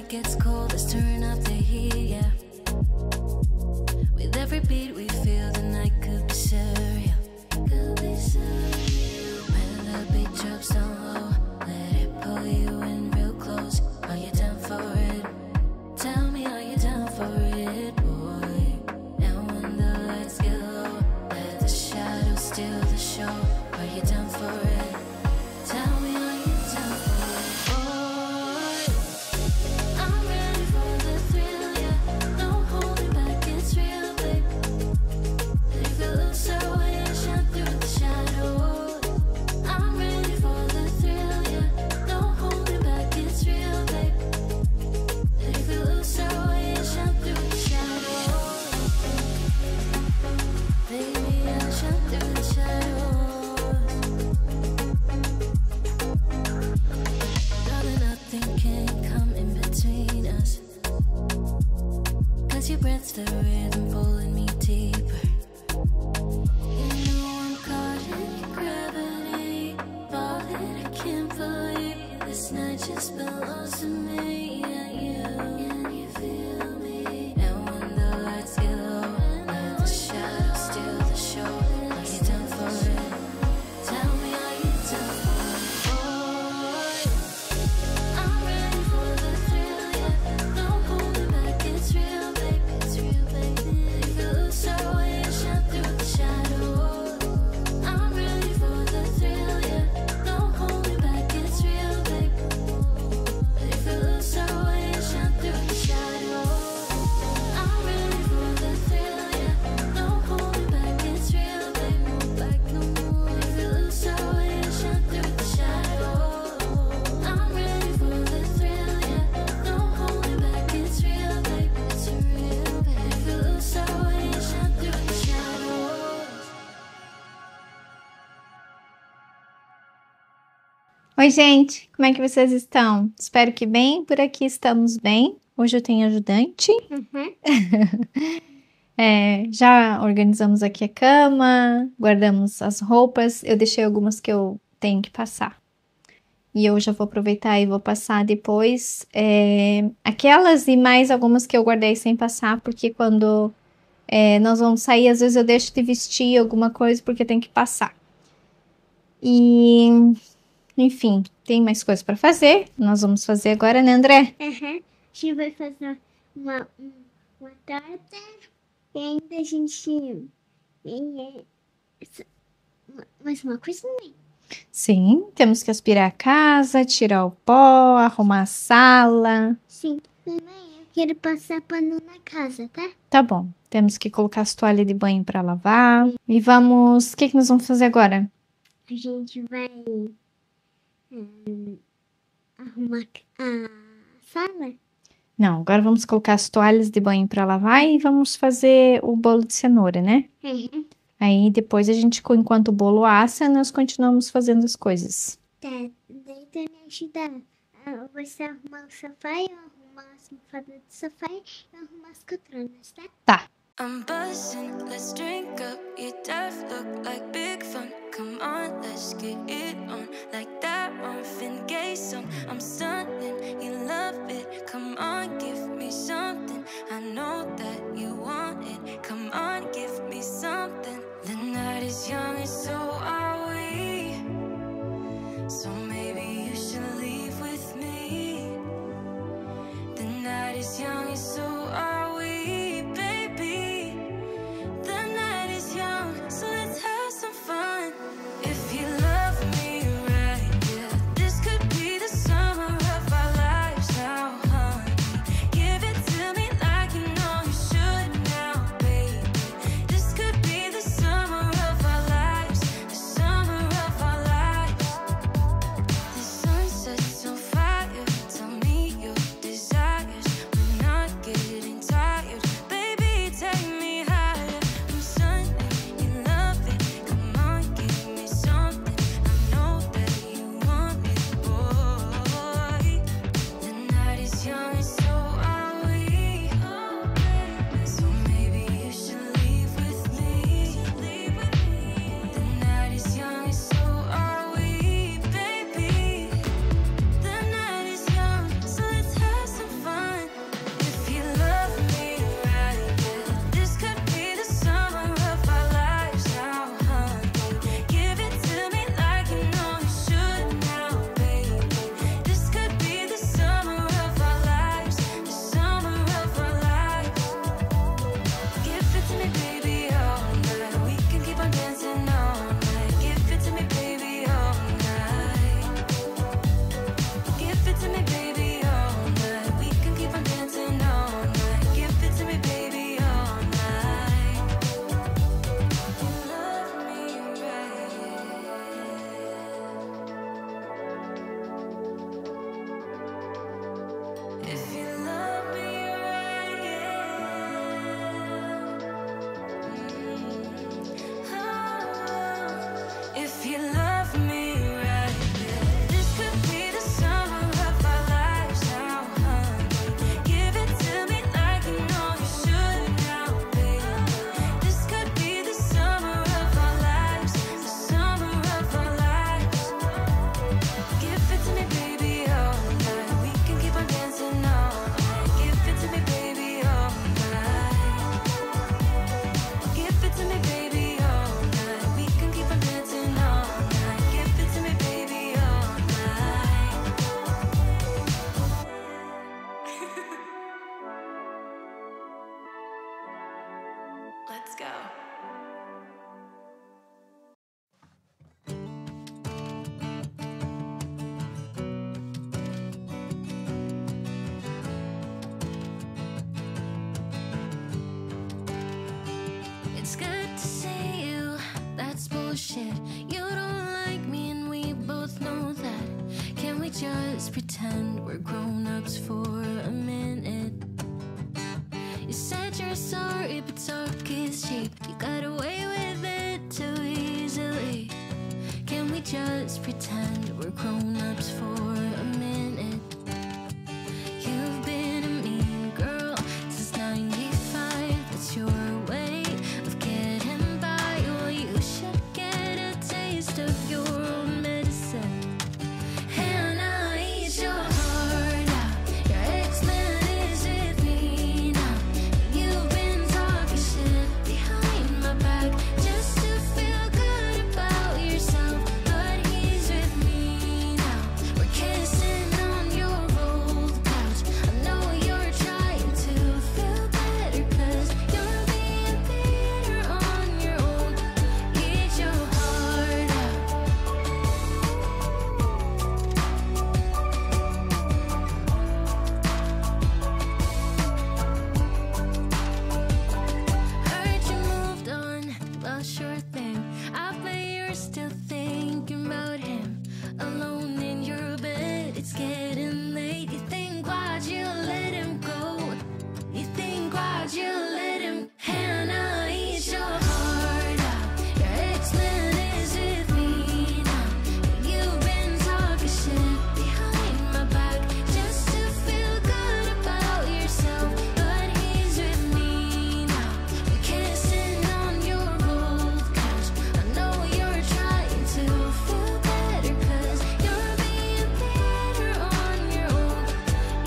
Gets cold, let's turn up the heat, yeah. With every beat we feel the night could be surreal. Could be surreal. When the beat drops down low, let it pull you in real close. Are you down for it? Tell me, are you down for it, boy? And when the lights get low, let the shadows steal the show. Are you down for it? Tell me, are you down for it, boy? Your breath's the rhythm pulling me deeper. You know I'm caught in gravity, falling. I can't believe this night just belongs to me and you. Can you feel me? And when the lights get low, let the shadows steal the show. Are you down for it? Tell me, are you down for it, boy? I'm ready for the thrill, yeah. Don't hold me back, it's real, baby. Oi, gente, como é que vocês estão? Espero que bem, por aqui estamos bem. Hoje eu tenho ajudante. Já organizamos aqui a cama, guardamos as roupas. Eu deixei algumas que eu tenho que passar. E eu já vou aproveitar e vou passar depois. Aquelas e mais algumas que eu guardei sem passar, porque quando nós vamos sair, às vezes eu deixo de vestir alguma coisa porque tem que passar. E... enfim, tem mais coisas para fazer. Nós vamos fazer agora, né, André? A gente vai fazer uma torta e ainda a gente... mais uma coisa, né? Sim, temos que aspirar a casa, tirar o pó, arrumar a sala. Sim. Mamãe, eu quero passar pano na casa, tá? Tá bom. Temos que colocar as toalhas de banho para lavar. E vamos... o que nós vamos fazer agora? A gente vai... arrumar a sala? Não, agora vamos colocar as toalhas de banho para lavar e vamos fazer o bolo de cenoura, né? Aí depois a gente, enquanto o bolo assa, nós continuamos fazendo as coisas. Tá, daí tu me ajuda. Você arrumar o sofá, eu arrumar as almofadas do sofá e eu arrumar as poltronas, tá? Tá. I'm buzzing, let's drink up. Your death look like big fun. Come on, let's get it on. Like that Marvin Gaye song. I'm stunning, you love it. Come on, give me something. I know that you want it. Come on, give me something. The night is young and so are we. So maybe you should leave with me. The night is young and so are we. shit. You don't like me and we both know that. Can we just pretend we're grown-ups for a minute? You said you're sorry, but talk is cheap. You got away with it too easily. Can we just pretend we're grown-ups for a minute? You've been a mean girl since 95. That's your way of getting by. Well, you should get a taste of your own medicine. And I'll eat your heart out. Your ex-man is with me now. You've been talking shit behind my back just to feel good about yourself. But he's with me now. We're kissing on your old couch. I know you're trying to feel better, 'cause you're being bitter on your own. Eat your heart out. Heard you moved on, well, sure thing. I bet you're still thinking about him. Alone in your bed, it's getting late. You think, why'd you let him go? You think, why'd you let him? Hannah, eat your heart out. Your ex-man is with me now. You've been talking shit behind my back just to feel good about yourself. But he's with me now. We're kissing on your old couch. I know you're trying to feel better, 'cause you're being bitter on your own.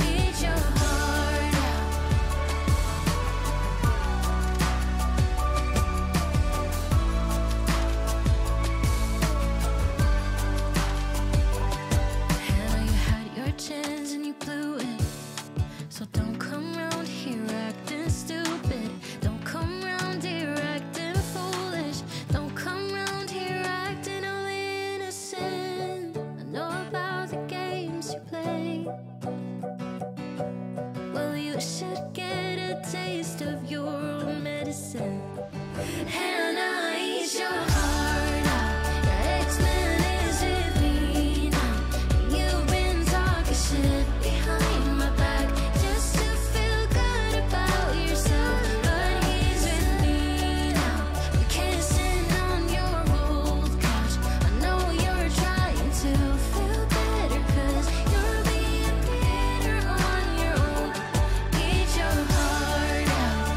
Eat your heart out. Hannah, you had your chance and you blew it. So don't come round here acting stupid. Don't come round here acting foolish. Don't come round here acting all innocent. I know about the games you play. Well, you should get a taste of your own medicine. Hannah, eat your heart out. Your ex-man is with me now. You've been talking shit behind my back just to feel good about yourself. But he's with me now. We're kissing on your old couch. I know you're trying to feel better, 'cause you're being bitter on your own. Eat your heart out.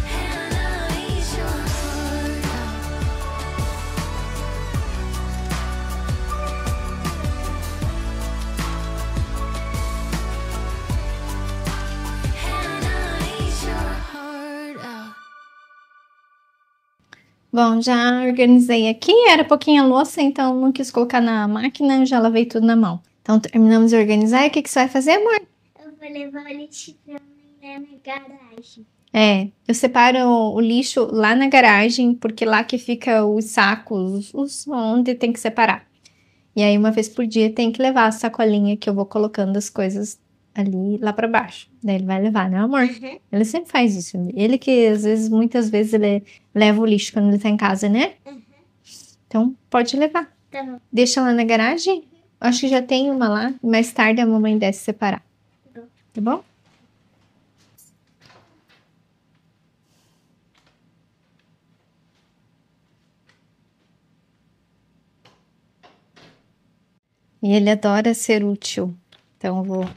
Hannah, eat your heart out. Hannah, eat your heart out. Bom, já organizei aqui. Era pouquinha louça, então não quis colocar na máquina. Já lavei tudo na mão. Então terminamos de organizar. E o que você vai fazer, amor? Eu vou levar o lixo pra mim na garagem. Eu separo o lixo lá na garagem, porque lá que fica os sacos, onde tem que separar. E aí, uma vez por dia, tem que levar a sacolinha que eu vou colocando as coisas ali lá pra baixo. Daí ele vai levar, né, amor? Ele sempre faz isso. Ele que, às vezes, muitas vezes, ele leva o lixo quando ele tá em casa, né? Então, pode levar. Tá bom. Deixa lá na garagem. Acho que já tem uma lá. Mais tarde a mamãe desce separar. Tá bom. Tá bom? E ele adora ser útil. Então, eu vou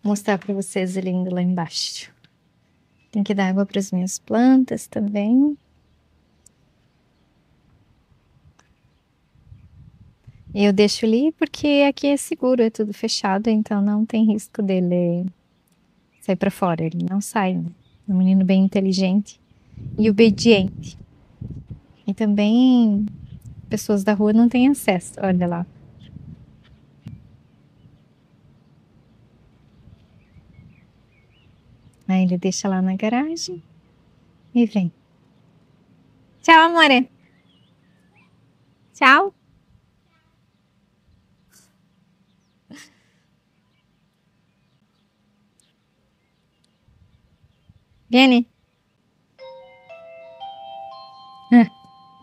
mostrar para vocês ele indo lá embaixo. Tem que dar água para as minhas plantas também. E eu deixo ali porque aqui é seguro, é tudo fechado, então não tem risco dele sair para fora. Ele não sai, né? É um menino bem inteligente e obediente. E também pessoas da rua não têm acesso, olha lá. Aí ele deixa lá na garagem e vem. Tchau, amore. Tchau. Viene.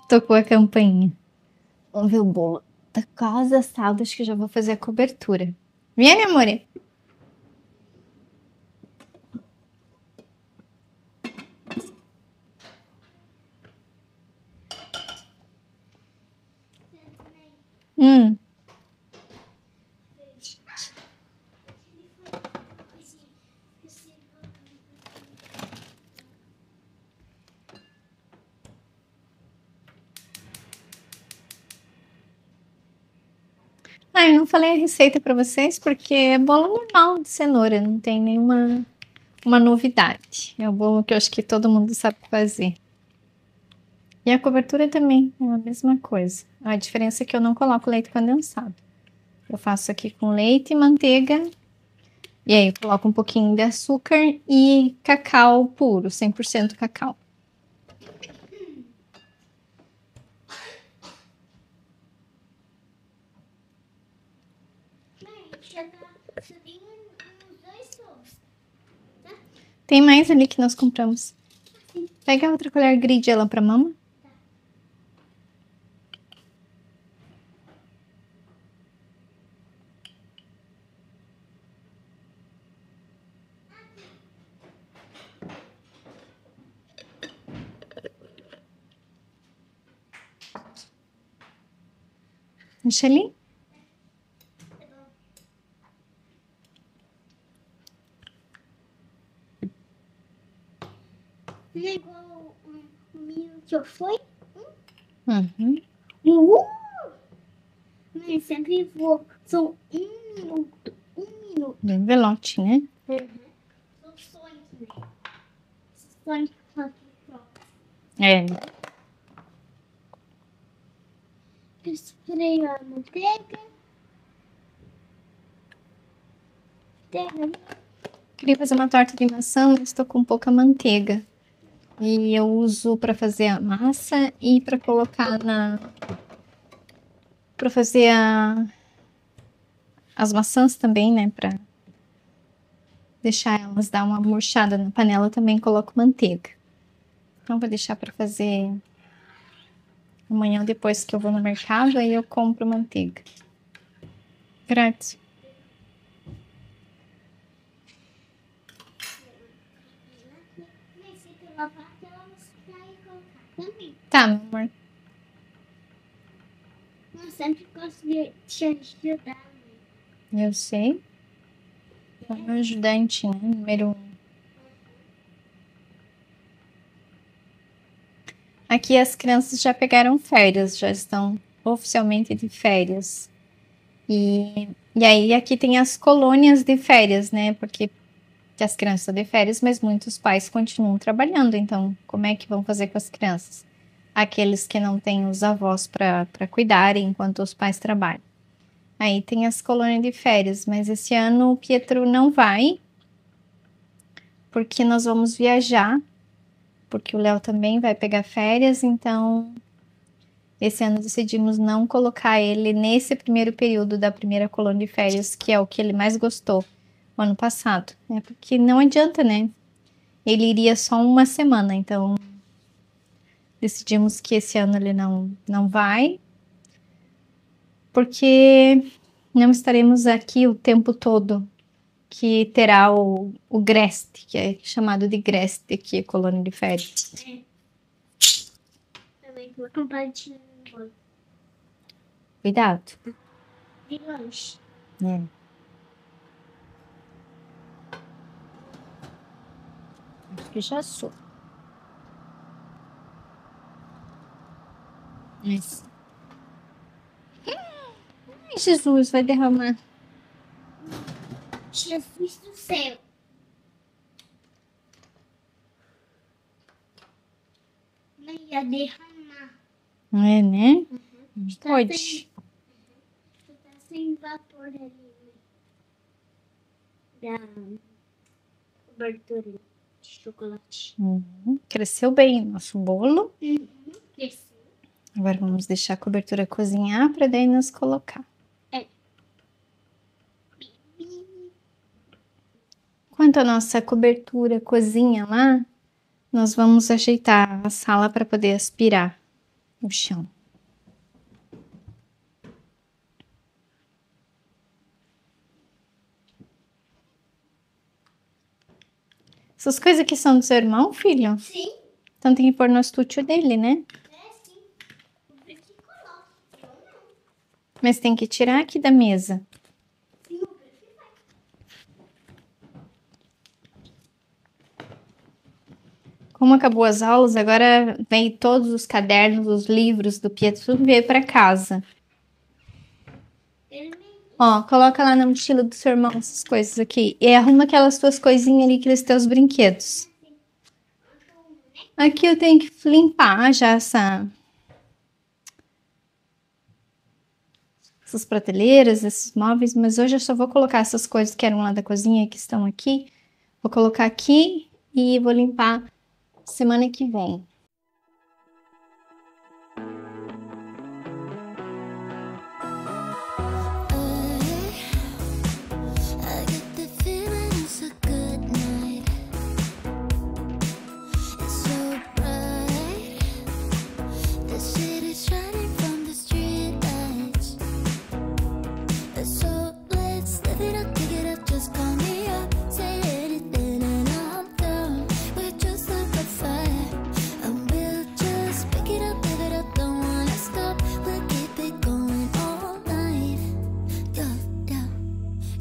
Tocou a campainha. Vamos ver o bolo. Tá quase assado, acho que já vou fazer a cobertura. Viene, amore. Hum. Ah, eu não falei a receita pra vocês porque é bolo normal de cenoura, não tem nenhuma novidade. É o bolo que eu acho que todo mundo sabe fazer. E a cobertura também é a mesma coisa. A diferença é que eu não coloco leite condensado. Eu faço aqui com leite e manteiga. E aí eu coloco um pouquinho de açúcar e cacau puro, 100% cacau. Mãe, já tem uns 2 ovos. Tem mais ali que nós compramos. Pega outra colher, gride ela pra mama. Deixa ali. Não é igual o milho que eu fui? Uhum. Mãe, sempre vou. São 1 minuto. 1 minuto. Bem velote, né? São sonhos, né? Sonhos que faço pronto. É. Eu espremo a manteiga. Queria fazer uma torta de maçã, mas estou com pouca manteiga. E eu uso para fazer a massa e para colocar para fazer as maçãs também, né? Para deixar elas dar uma murchada na panela, também coloco manteiga. Então vou deixar para fazer amanhã, depois que eu vou no mercado, aí eu compro manteiga. Grátis. Mas se tu lavar aquela mosca e colocar também. Tá, meu amor. Eu sempre gosto de te ajudar, mãe. Eu sei. É o meu ajudante, né? Número 1. Aqui as crianças já pegaram férias, já estão oficialmente de férias. E aí aqui tem as colônias de férias, né? Porque as crianças estão de férias, mas muitos pais continuam trabalhando. Então, como é que vão fazer com as crianças? Aqueles que não têm os avós para cuidarem enquanto os pais trabalham. Aí tem as colônias de férias, mas esse ano o Pietro não vai, porque nós vamos viajar, porque o Léo também vai pegar férias, então esse ano decidimos não colocar ele nesse primeiro período da primeira colônia de férias, que é o que ele mais gostou o ano passado, né? Porque não adianta, né? Ele iria só uma semana, então decidimos que esse ano ele não vai, porque não estaremos aqui o tempo todo, que terá o Greste, que é chamado de Greste aqui, a colônia de férias. Também vou compartilhar Cuidado. de lanche. É. Acho que já sou. Mas... Ai, Jesus, vai derramar. Jesus do céu. Não ia derramar. É, né? Tá Pode. sem- Tá sem vapor ali, né? Da cobertura de chocolate. Cresceu bem o nosso bolo. Cresceu. Agora vamos deixar a cobertura cozinhar para daí nós colocar. Enquanto a nossa cobertura cozinha lá, nós vamos ajeitar a sala para poder aspirar o chão. Essas coisas aqui são do seu irmão, filho? Sim. Então tem que pôr no estúdio dele, né? Sim. Aqui coloca. Eu não. Mas tem que tirar aqui da mesa. Sim, o perfil vai. Como acabou as aulas, agora vem todos os cadernos, os livros do Pietro, tudo veio para casa. Ele me... Ó, coloca lá na mochila do seu irmão essas coisas aqui. E arruma aquelas tuas coisinhas ali, aqueles teus brinquedos. Aqui eu tenho que limpar já essas prateleiras, esses móveis, mas hoje eu só vou colocar essas coisas que eram lá da cozinha que estão aqui. Vou colocar aqui e vou limpar semana que vem. I get the feeling it's a good night. It's so bright. The city's shining from the street lights. So let's live it up, pick it up, just call me up. Say anything and I'm down. We just like a fire, and we'll just pick it up, live it up, don't wanna stop. We'll keep it going all night. Yeah, yeah.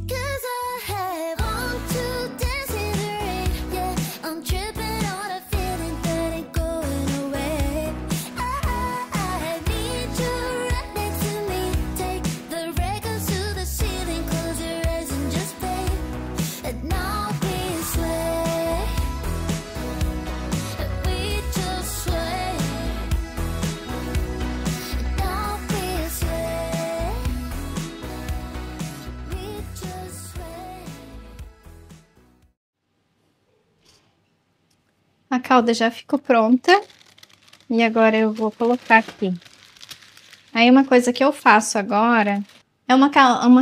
'Cause I want to dance in the rain. Yeah, I'm tripping on a feeling that ain't going away. I need you right next to me. Take the records to the ceiling, close your eyes and just play. And now we sway. We just sway. And now we sway. We just sway. A calda já ficou pronta e agora eu vou colocar aqui. Aí uma coisa que eu faço agora é uma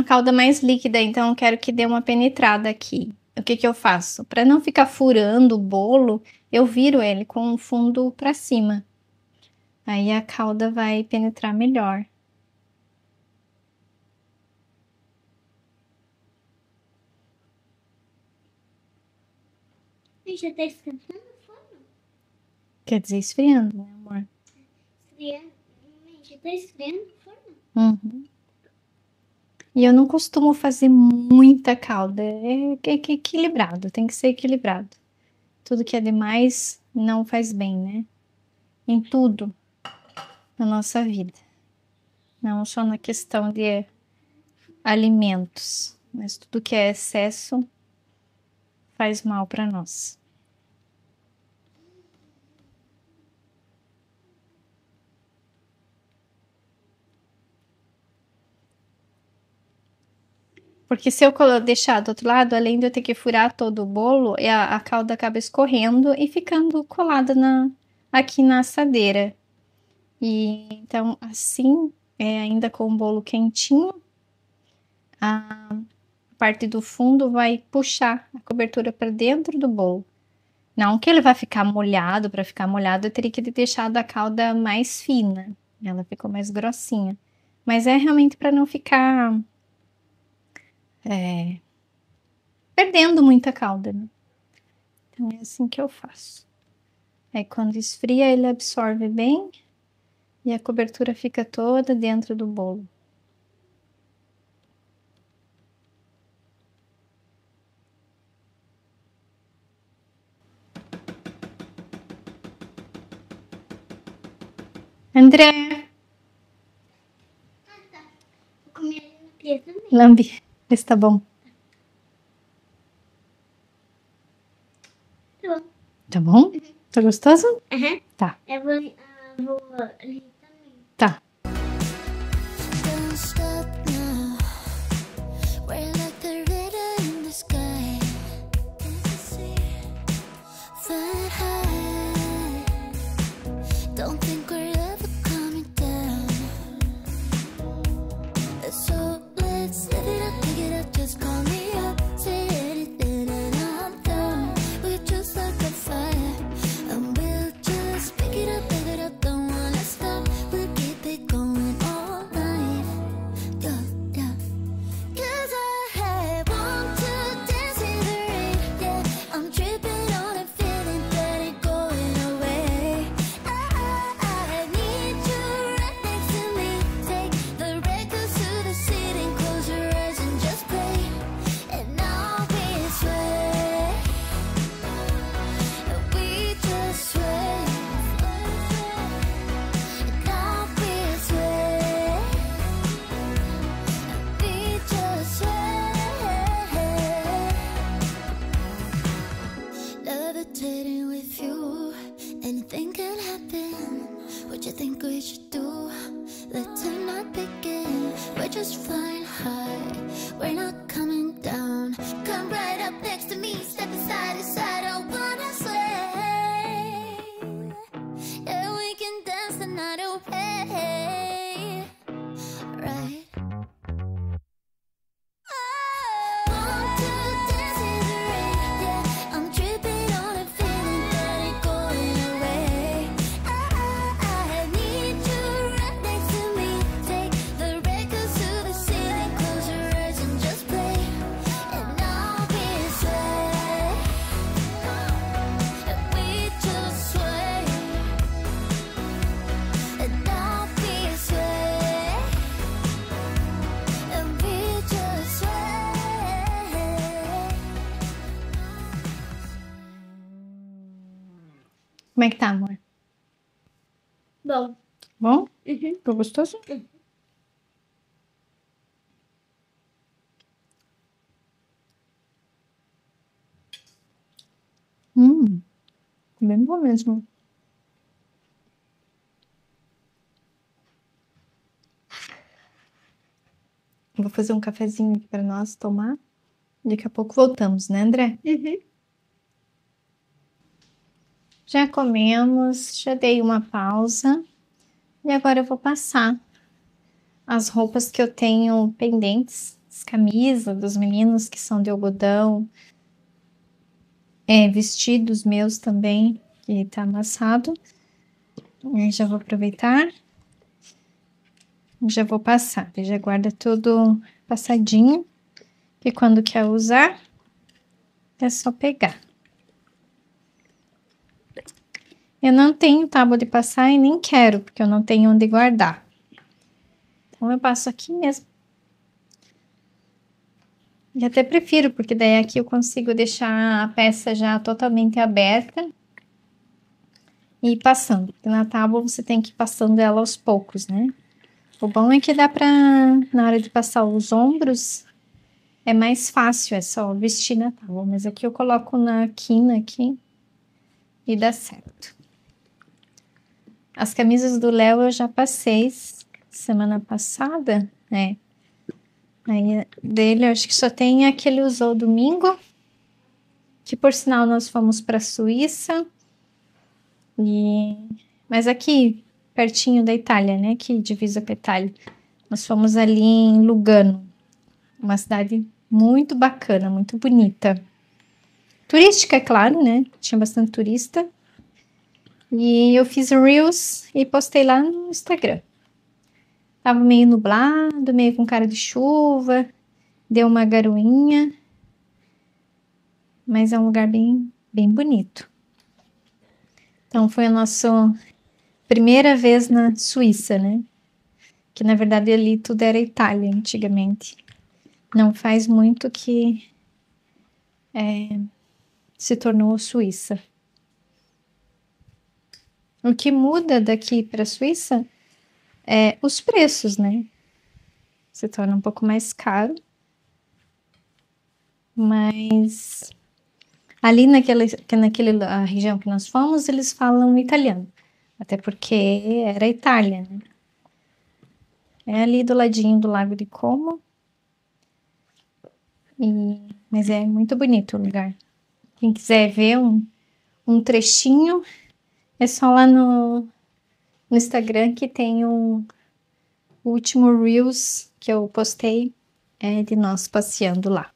calda mais líquida, então eu quero que dê uma penetrada aqui. O que que eu faço? Para não ficar furando o bolo, eu viro ele com o fundo para cima. Aí a calda vai penetrar melhor. Ih, já tá esquentando o forno? Quer dizer, esfriando, né, amor? Esfriando. Já tá esfriando o forno? Uhum. E eu não costumo fazer muita calda, é equilibrado, tem que ser equilibrado. Tudo que é demais não faz bem, né? Em tudo na nossa vida. Não só na questão de alimentos, mas tudo que é excesso faz mal para nós. Porque se eu deixar do outro lado, além de eu ter que furar todo o bolo, a calda acaba escorrendo e ficando colada aqui na assadeira. E então, assim, ainda com o bolo quentinho, a parte do fundo vai puxar a cobertura para dentro do bolo. Não que ele vai ficar molhado, para ficar molhado eu teria que ter deixado a calda mais fina. Ela ficou mais grossinha. Mas é realmente para não ficar perdendo muita calda, né? Então é assim que eu faço. Aí quando esfria ele absorve bem e a cobertura fica toda dentro do bolo. André, Vou comer ali no pia também. lambe, vê se tá bom. Tá bom. Tá bom? Tá gostoso? Aham. Tá. Eu vou ali também. Tá. Don't stop now. We're like the river in the sky. Can't you see? Fly high. Don't think we're ever coming down. So let's live it up, pick it up, just call me up. Say anything and I'm down. We're just like a fire, and think we should do? Let's not begin. We're just flying high. We're not coming down. Come right up next to me. Step aside, aside. I wanna sway. Yeah, we can dance the night away. Right. Want to dance in the rain. Yeah, I'm tripping on a feeling that ain't going away. I need you right next to me. Take the records to the ceiling. Close your eyes and just play. And I'll be sway. And we just sway. And I'll be sway. And we just sway. Como é que tá, amor? Bom. Bom? Ficou gostoso? Bem bom mesmo. Vou fazer um cafezinho aqui para nós tomar. Daqui a pouco voltamos, né, André? Já comemos, já dei uma pausa. E agora eu vou passar as roupas que eu tenho pendentes, as camisas dos meninos que são de algodão, vestidos meus também, que tá amassado. Aí já vou aproveitar. Já vou passar, já guarda tudo passadinho, que quando quer usar, é só pegar. Eu não tenho tábua de passar e nem quero, porque eu não tenho onde guardar. Então eu passo aqui mesmo. E até prefiro, porque daí aqui eu consigo deixar a peça já totalmente aberta e ir passando. Porque na tábua você tem que ir passando ela aos poucos, né? O bom é que dá pra, na hora de passar os ombros, é mais fácil, é só vestir na tábua. Mas aqui eu coloco na quina aqui e dá certo. As camisas do Léo eu já passei semana passada, né? Aí dele eu acho que só tem a que ele usou domingo, que por sinal nós fomos para a Suíça, mas aqui pertinho da Itália, né? Que divisa com a Itália. Nós fomos ali em Lugano, uma cidade muito bacana, muito bonita. Turística, é claro, né? Tinha bastante turista. E eu fiz Reels e postei lá no Instagram. Tava meio nublado, meio com cara de chuva, deu uma garoinha, mas é um lugar bem, bem bonito. Então foi a nossa primeira vez na Suíça, né? Que na verdade ali tudo era Itália antigamente. Não faz muito que se tornou Suíça. O que muda daqui para a Suíça é os preços, né? Se torna um pouco mais caro. Mas ali naquela região que nós fomos, eles falam italiano. Até porque era Itália, né? É ali do ladinho do Lago de Como. Mas é muito bonito o lugar. Quem quiser ver um trechinho, é só lá no Instagram que tem o último Reels que eu postei, de nós passeando lá.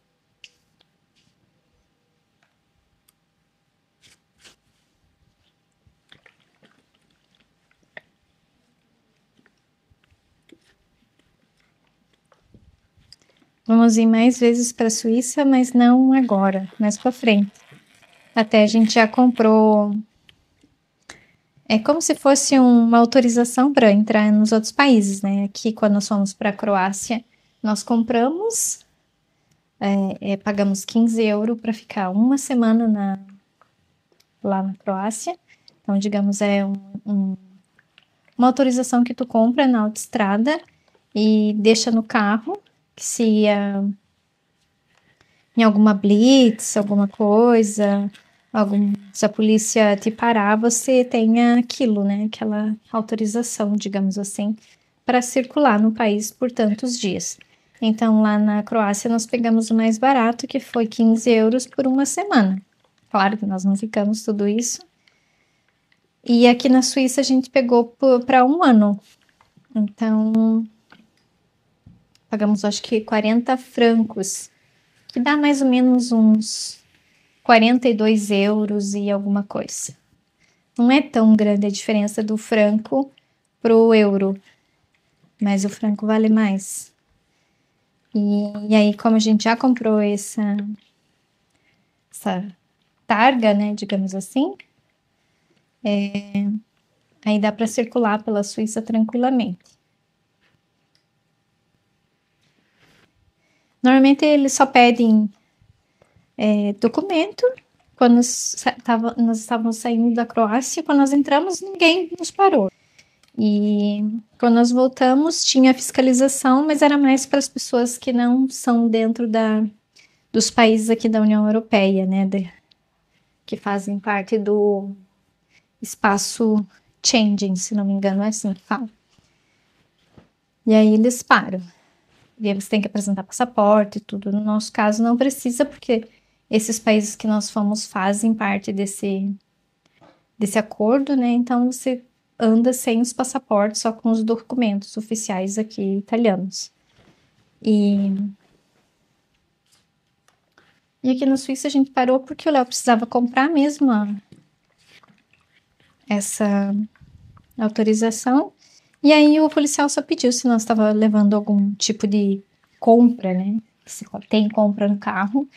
Vamos ir mais vezes para a Suíça, mas não agora, mais para frente. Até a gente já comprou. É como se fosse uma autorização para entrar nos outros países, né? Aqui, quando nós fomos para a Croácia, nós compramos, pagamos 15 € para ficar uma semana lá na Croácia. Então, digamos, é uma autorização que tu compra na autoestrada e deixa no carro, que se em alguma blitz, alguma coisa, se a polícia te parar, você tenha aquilo, né? Aquela autorização, digamos assim, para circular no país por tantos dias. Então, lá na Croácia, nós pegamos o mais barato, que foi 15 euros por uma semana. Claro que nós não ficamos tudo isso. E aqui na Suíça, a gente pegou para um ano. Então, pagamos acho que 40 francos, que dá mais ou menos uns 42 euros e alguma coisa. Não é tão grande a diferença do franco pro euro, mas o franco vale mais. E aí, como a gente já comprou essa targa, né, digamos assim, aí dá para circular pela Suíça tranquilamente. Normalmente eles só pedem documento. Quando nós estávamos saindo da Croácia, quando nós entramos, ninguém nos parou. E quando nós voltamos, tinha fiscalização, mas era mais para as pessoas que não são dentro dos países aqui da União Europeia, né? Que fazem parte do espaço Schengen, se não me engano, é assim que fala. E aí eles param. E eles têm que apresentar passaporte e tudo. No nosso caso, não precisa, porque esses países que nós fomos fazem parte desse acordo, né? Então você anda sem os passaportes, só com os documentos oficiais aqui italianos. E aqui na Suíça a gente parou porque o Léo precisava comprar mesmo essa autorização. E aí o policial só pediu se nós estava levando algum tipo de compra, né? Se tem compra no carro,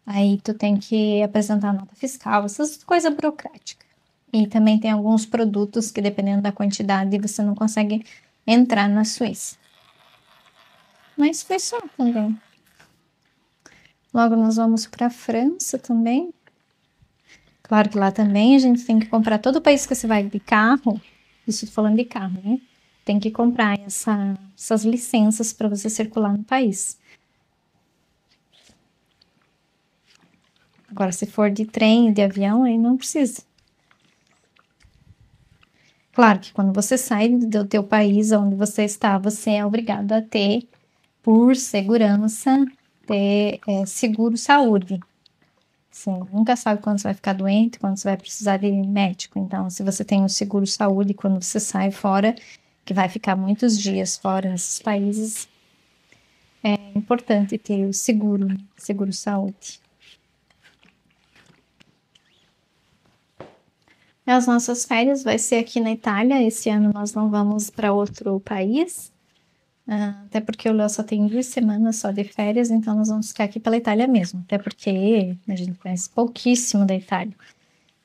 aí tu tem que apresentar nota fiscal, essas coisas burocráticas. E também tem alguns produtos que, dependendo da quantidade, você não consegue entrar na Suíça. Mas foi só também. Logo nós vamos para a França também. Claro que lá também a gente tem que comprar, todo país que você vai de carro, isso falando de carro, né? Tem que comprar essas licenças para você circular no país. Agora, se for de trem, de avião, aí não precisa. Claro que quando você sai do teu país onde você está, você é obrigado a ter, por segurança, ter seguro-saúde. Você nunca sabe quando você vai ficar doente, quando você vai precisar de médico. Então, se você tem o seguro-saúde quando você sai fora, que vai ficar muitos dias fora nesses países, é importante ter o seguro-saúde. As nossas férias vai ser aqui na Itália. Esse ano nós não vamos para outro país, até porque o Léo só tem 2 semanas só de férias, então nós vamos ficar aqui pela Itália mesmo, até porque a gente conhece pouquíssimo da Itália.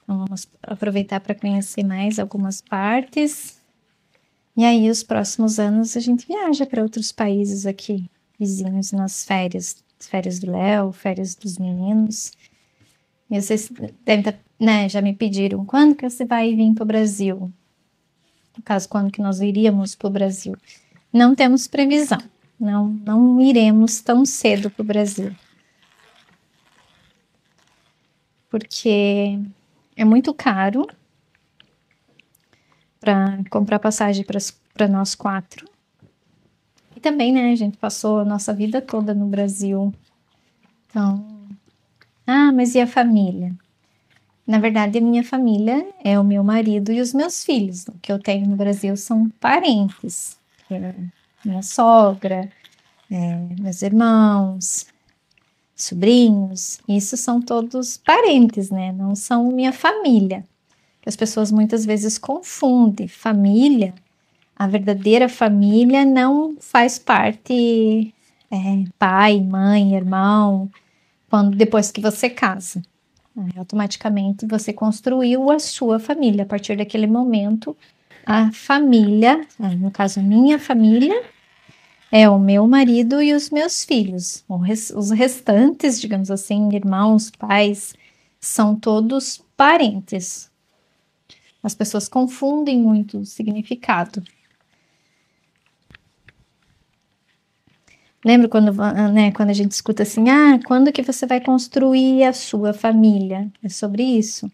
Então vamos aproveitar para conhecer mais algumas partes. E aí, os próximos anos, a gente viaja para outros países aqui, vizinhos, nas férias. Férias do Léo, férias dos meninos. E vocês devem estar, né, já me pediram, quando que você vai vir para o Brasil? No caso, quando que nós iríamos para o Brasil? Não temos previsão. Não iremos tão cedo para o Brasil. Porque é muito caro para comprar passagem para nós 4. E também, né, a gente passou a nossa vida toda no Brasil. Então, mas e a família? Na verdade, a minha família é o meu marido e os meus filhos. O que eu tenho no Brasil são parentes. Minha sogra, meus irmãos, sobrinhos. Isso são todos parentes, né? Não são minha família. As pessoas muitas vezes confundem família. A verdadeira família não faz parte pai, mãe, irmão, depois que você casa. Automaticamente você construiu a sua família. A partir daquele momento, a família, no caso minha família, é o meu marido e os meus filhos. Os restantes, digamos assim, irmãos, pais, são todos parentes. As pessoas confundem muito o significado. Lembra quando, né, quando a gente escuta assim, quando que você vai construir a sua família? É sobre isso.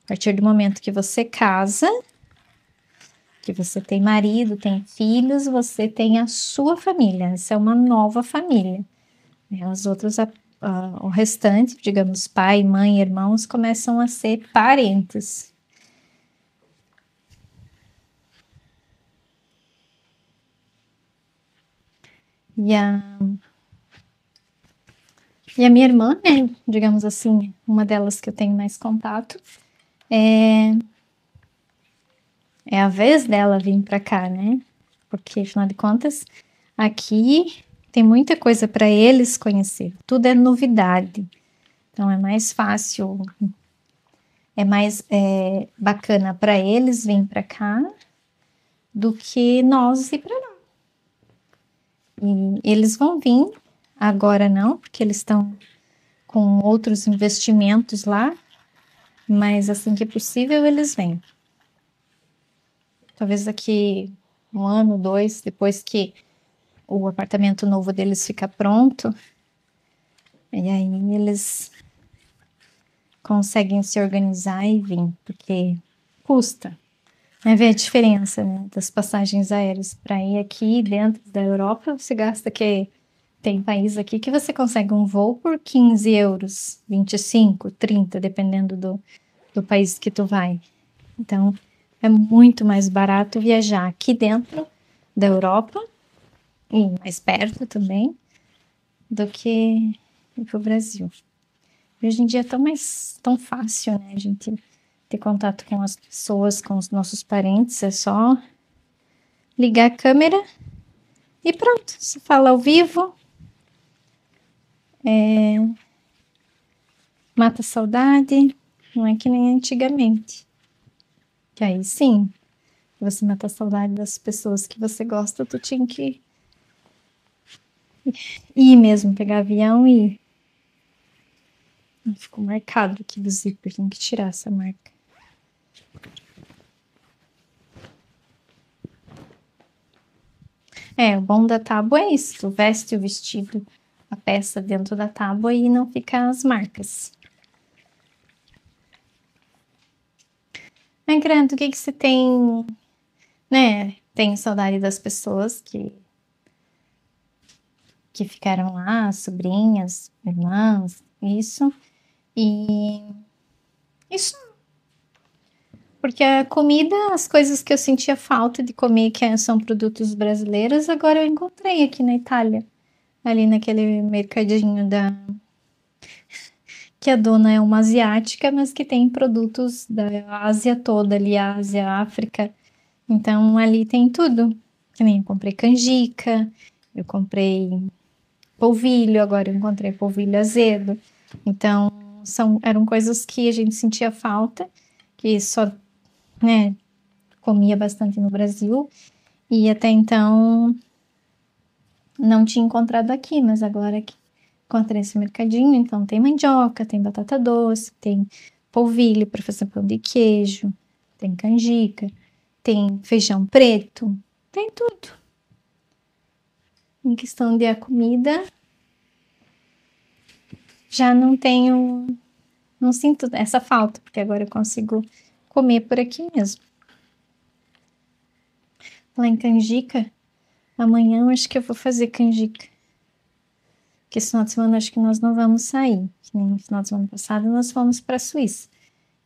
A partir do momento que você casa, que você tem marido, tem filhos, você tem a sua família. Essa é uma nova família. As outras, o restante, digamos, pai, mãe, irmãos, começam a ser parentes. E a minha irmã, né, digamos assim, uma delas que eu tenho mais contato, é a vez dela vir para cá, né? Porque, afinal de contas, aqui tem muita coisa para eles conhecer. Tudo é novidade. Então, é mais fácil, é mais bacana para eles vir para cá do que nós ir para lá. E eles vão vir, agora não, porque eles estão com outros investimentos lá, mas assim que possível eles vêm. Talvez daqui 1 ano, 2, depois que o apartamento novo deles fica pronto, e aí eles conseguem se organizar e vir, porque custa. Ver a diferença, né, das passagens aéreas para ir aqui dentro da Europa, você gasta que tem país aqui que você consegue um voo por 15 euros, 25, 30, dependendo do país que tu vai. Então, é muito mais barato viajar aqui dentro da Europa e mais perto também do que ir para o Brasil. Hoje em dia é tão fácil, né, a gente ter contato com as pessoas, com os nossos parentes, é só ligar a câmera e pronto, se fala ao vivo, mata a saudade, não é que nem antigamente. Que aí sim, você mata a saudade das pessoas que você gosta, tu tinha que ir mesmo, pegar avião e ir. Ficou marcado aqui do zíper, tem que tirar essa marca. O bom da tábua é isso, tu veste o vestido, a peça dentro da tábua e não fica as marcas. Grande, o que você tem, né? Tenho saudade das pessoas que ficaram lá, sobrinhas, irmãs, isso. E isso. Porque a comida, as coisas que eu sentia falta de comer, que são produtos brasileiros, agora eu encontrei aqui na Itália. Ali naquele mercadinho que a dona é uma asiática, mas que tem produtos da Ásia toda, ali, Ásia, África. Então ali tem tudo. Também eu comprei canjica, eu comprei polvilho, agora eu encontrei polvilho azedo. Então eram coisas que a gente sentia falta, que só, né, comia bastante no Brasil e até então não tinha encontrado aqui, mas agora que encontrei esse mercadinho, então tem mandioca, tem batata doce, tem polvilho para fazer pão de queijo, tem canjica, tem feijão preto, tem tudo. Em questão de a comida, já não sinto essa falta, porque agora eu consigo comer por aqui mesmo. Lá em canjica, amanhã eu acho que eu vou fazer canjica. Porque esse final de semana acho que nós não vamos sair. No final de semana passado nós fomos para a Suíça.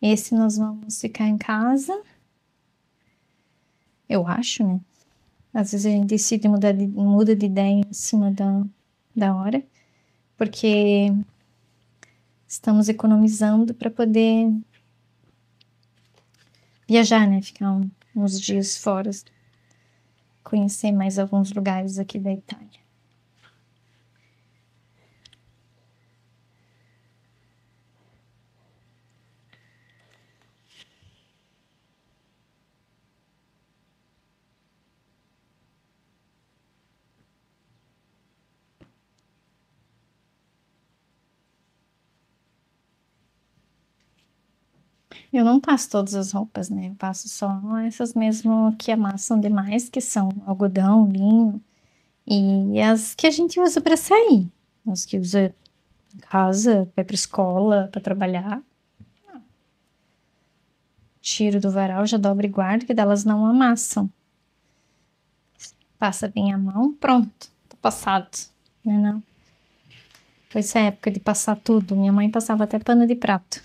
Esse nós vamos ficar em casa. Eu acho, né? Às vezes a gente decide muda de ideia em cima da hora. Porque estamos economizando para poder viajar, né? Ficar uns dias fora. Conhecer mais alguns lugares aqui da Itália. Eu não passo todas as roupas, né? Eu passo só essas mesmo que amassam demais, que são algodão, linho E as que a gente usa para sair, as que usa em casa, vai para escola, para trabalhar. Tiro do varal, já dobro e guardo, que delas não amassam. Passa bem a mão, pronto, tá passado, né não? Foi essa época de passar tudo, minha mãe passava até pano de prato.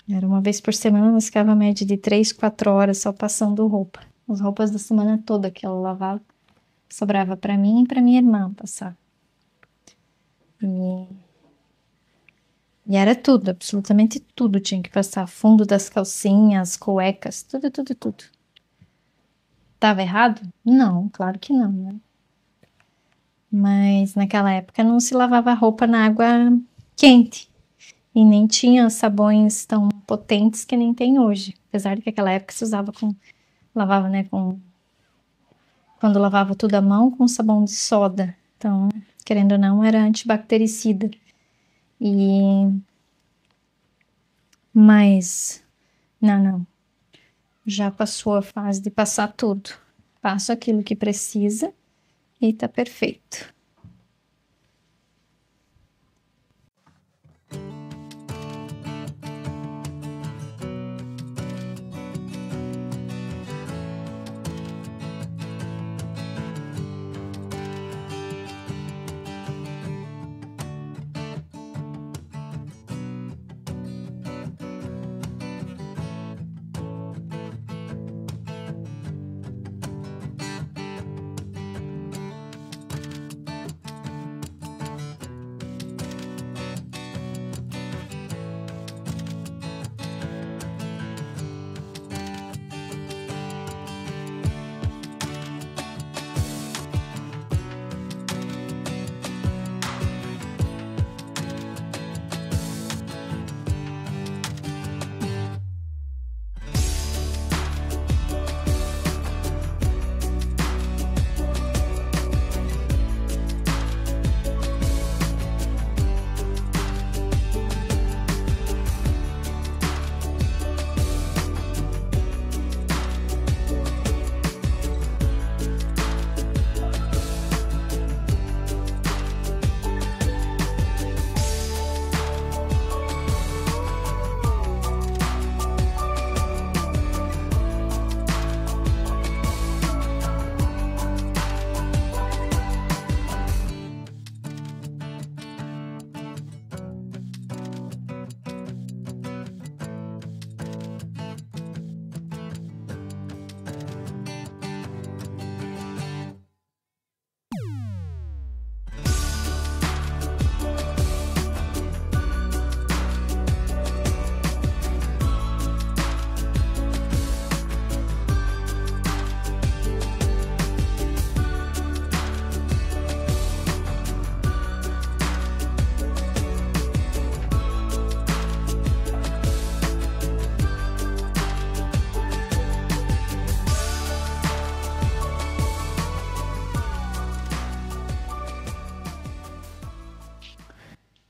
Era uma vez por semana, nós ficava a média de 3, 4 horas só passando roupa. As roupas da semana toda que ela lavava, sobrava para mim e para minha irmã passar. E era tudo, absolutamente tudo tinha que passar. Fundo das calcinhas, cuecas, tudo, tudo, tudo. Tava errado? Não, claro que não, né? Mas naquela época não se lavava roupa na água quente. E nem tinha sabões tão potentes que nem tem hoje. Apesar de que naquela época se usava lavava, né, quando lavava tudo à mão com sabão de soda. Então, querendo ou não, era antibactericida. Mas, não. Já passou a fase de passar tudo. Passo aquilo que precisa e tá perfeito.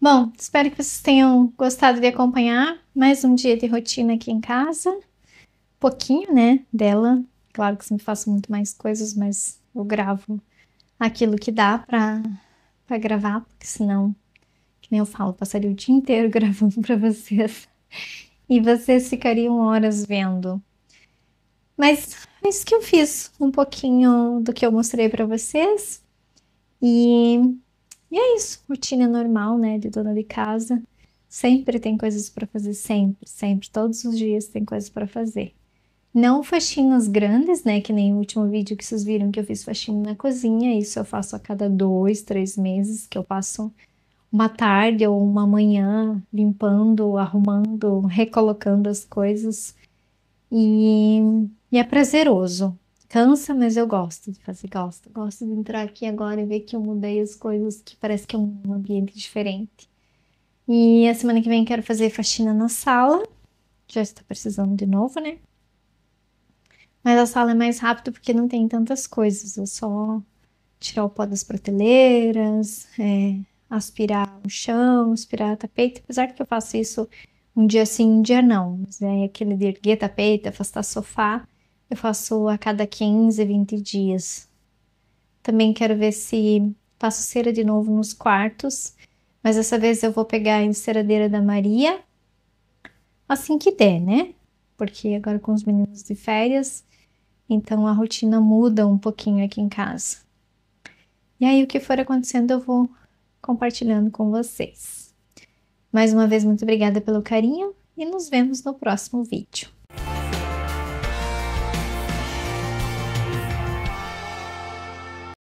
Bom, espero que vocês tenham gostado de acompanhar mais um dia de rotina aqui em casa. Pouquinho, né, dela. Claro que sempre faço muito mais coisas, mas eu gravo aquilo que dá pra gravar, porque senão, que nem eu falo, passaria o dia inteiro gravando pra vocês. E vocês ficariam horas vendo. Mas é isso que eu fiz, um pouquinho do que eu mostrei pra vocês. E é isso, rotina normal, né, de dona de casa. Sempre tem coisas para fazer, sempre, todos os dias tem coisas para fazer. Não faxinas grandes, né, que nem o último vídeo que vocês viram que eu fiz faxina na cozinha. Isso eu faço a cada 2, 3 meses, que eu passo uma tarde ou uma manhã limpando, arrumando, recolocando as coisas. E é prazeroso. Cansa, mas eu gosto de fazer, gosto de entrar aqui agora e ver que eu mudei as coisas, que parece que é um ambiente diferente. E a semana que vem quero fazer faxina na sala, já está precisando de novo, né? Mas a sala é mais rápido porque não tem tantas coisas, é só tirar o pó das prateleiras, aspirar o chão, aspirar tapete, apesar de que eu faço isso um dia sim, um dia não, mas é aquele de erguer tapete, afastar sofá, eu faço a cada 15, 20 dias. Também quero ver se faço cera de novo nos quartos. Mas dessa vez eu vou pegar a enceradeira da Maria. Assim que der, né? Porque agora com os meninos de férias, então a rotina muda um pouquinho aqui em casa. E aí o que for acontecendo eu vou compartilhando com vocês. Mais uma vez, muito obrigada pelo carinho e nos vemos no próximo vídeo.